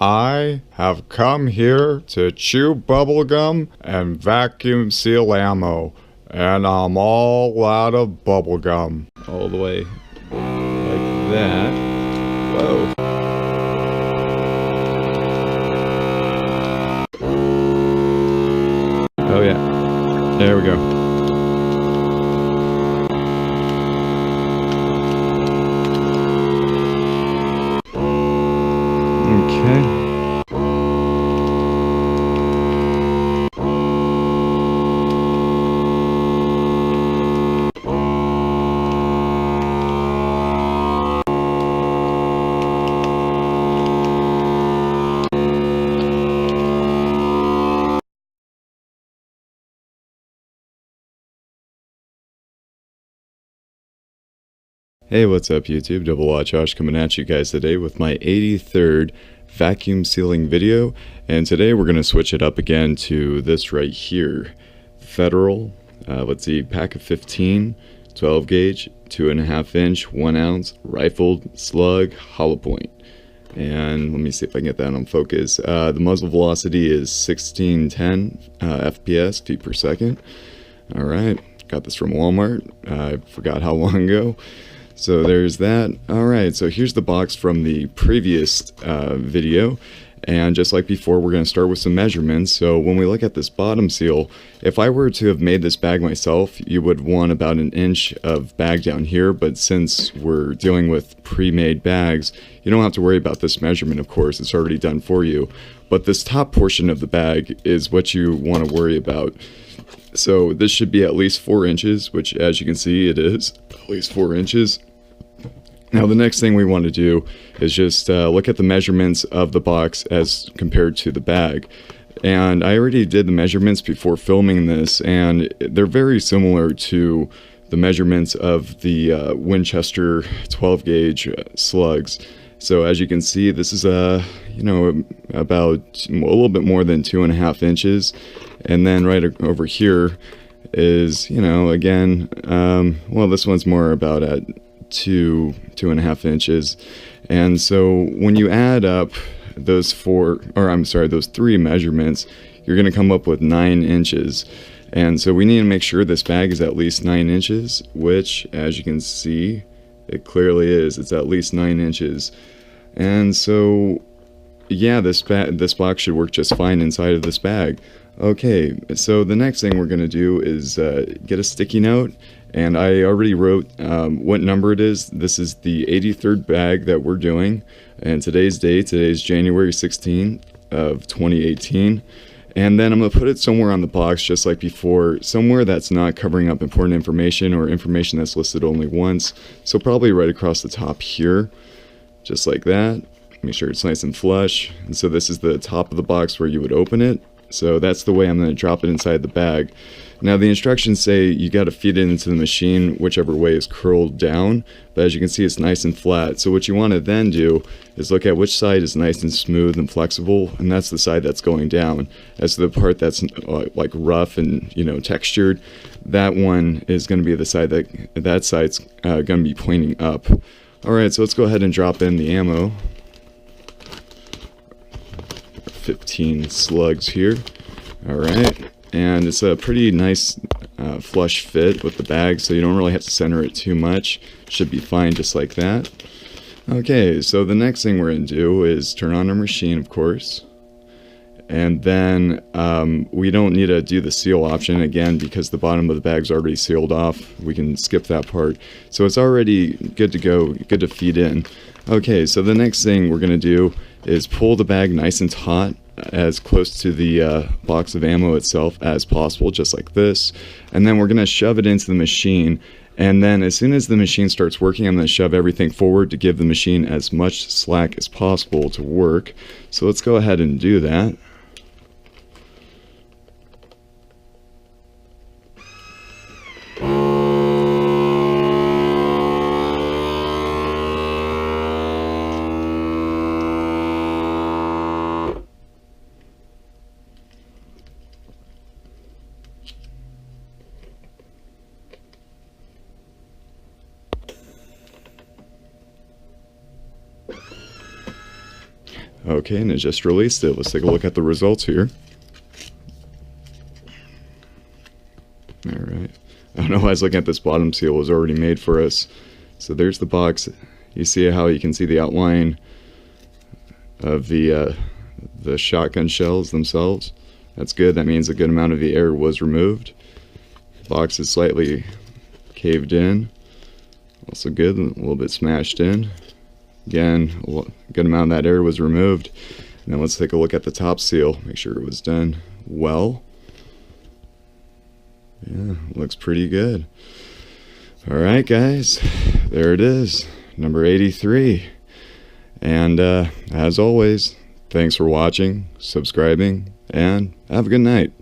I have come here to chew bubblegum and vacuum seal ammo, and I'm all out of bubblegum. All the way like that. Whoa. Oh yeah, there we go. Okay. Hey, what's up YouTube? Double Watch Josh coming at you guys today with my 83rd vacuum sealing video, and today we're going to switch it up again to this right here. Federal, let's see, pack of 15, 12 gauge, 2.5 inch, 1 ounce, rifled, slug, hollow point. And let me see if I can get that on focus. The muzzle velocity is 1610 FPS, feet per second. Alright, got this from Walmart. I forgot how long ago. So there's that. Alright, so here's the box from the previous video, and just like before, we're going to start with some measurements. So when we look at this bottom seal, if I were to have made this bag myself, you would want about 1 inch of bag down here, but since we're dealing with pre-made bags, you don't have to worry about this measurement, of course, it's already done for you. But this top portion of the bag is what you want to worry about. So this should be at least 4 inches, which as you can see it is, at least 4 inches. Now the next thing we want to do is just look at the measurements of the box as compared to the bag. And I already did the measurements before filming this, and they're very similar to the measurements of the Winchester 12 gauge slugs. So as you can see, this is about a little bit more than 2.5 inches. And then right over here is, again, well, this one's more about at 2.5 inches. And so when you add up those those 3 measurements, you're going to come up with 9 inches. And so we need to make sure this bag is at least 9 inches, which as you can see, it clearly is. It's at least 9 inches. And so yeah, this box should work just fine inside of this bag. Okay, so the next thing we're going to do is get a sticky note, and I already wrote what number it is. This is the 83rd bag that we're doing, and today's January 16th of 2018. And then I'm going to put it somewhere on the box, just like before, somewhere that's not covering up important information or information that's listed only once. So probably right across the top here, just like that. Make sure it's nice and flush. And so this is the top of the box where you would open it. So that's the way I'm going to drop it inside the bag. Now the instructions say you got to feed it into the machine whichever way is curled down, but as you can see it's nice and flat. So what you want to then do is look at which side is nice and smooth and flexible, and that's the side that's going down. As to the part that's like rough and textured, that one is going to be the side that side's going to be pointing up. Alright, so let's go ahead and drop in the ammo. 15 slugs here. Alright, and it's a pretty nice flush fit with the bag, so you don't really have to center it too much. Should be fine just like that. Okay, so the next thing we're going to do is turn on our machine, of course. And then we don't need to do the seal option again because the bottom of the bag's already sealed off. We can skip that part. So it's already good to go, good to feed in. Okay, so the next thing we're going to do is pull the bag nice and taut, as close to the box of ammo itself as possible, just like this. And then we're going to shove it into the machine. And then as soon as the machine starts working, I'm going to shove everything forward to give the machine as much slack as possible to work. So let's go ahead and do that. Okay, and it just released it. Let's take a look at the results here. Alright. I don't know why I was looking at this bottom seal. It was already made for us. So there's the box. You see how you can see the outline of the shotgun shells themselves. That's good. That means a good amount of the air was removed. The box is slightly caved in. Also good. A little bit smashed in. Again, a good amount of that air was removed. And then let's take a look at the top seal. Make sure it was done well. Yeah, looks pretty good. Alright guys, there it is, number 83. And as always, thanks for watching, subscribing, and have a good night.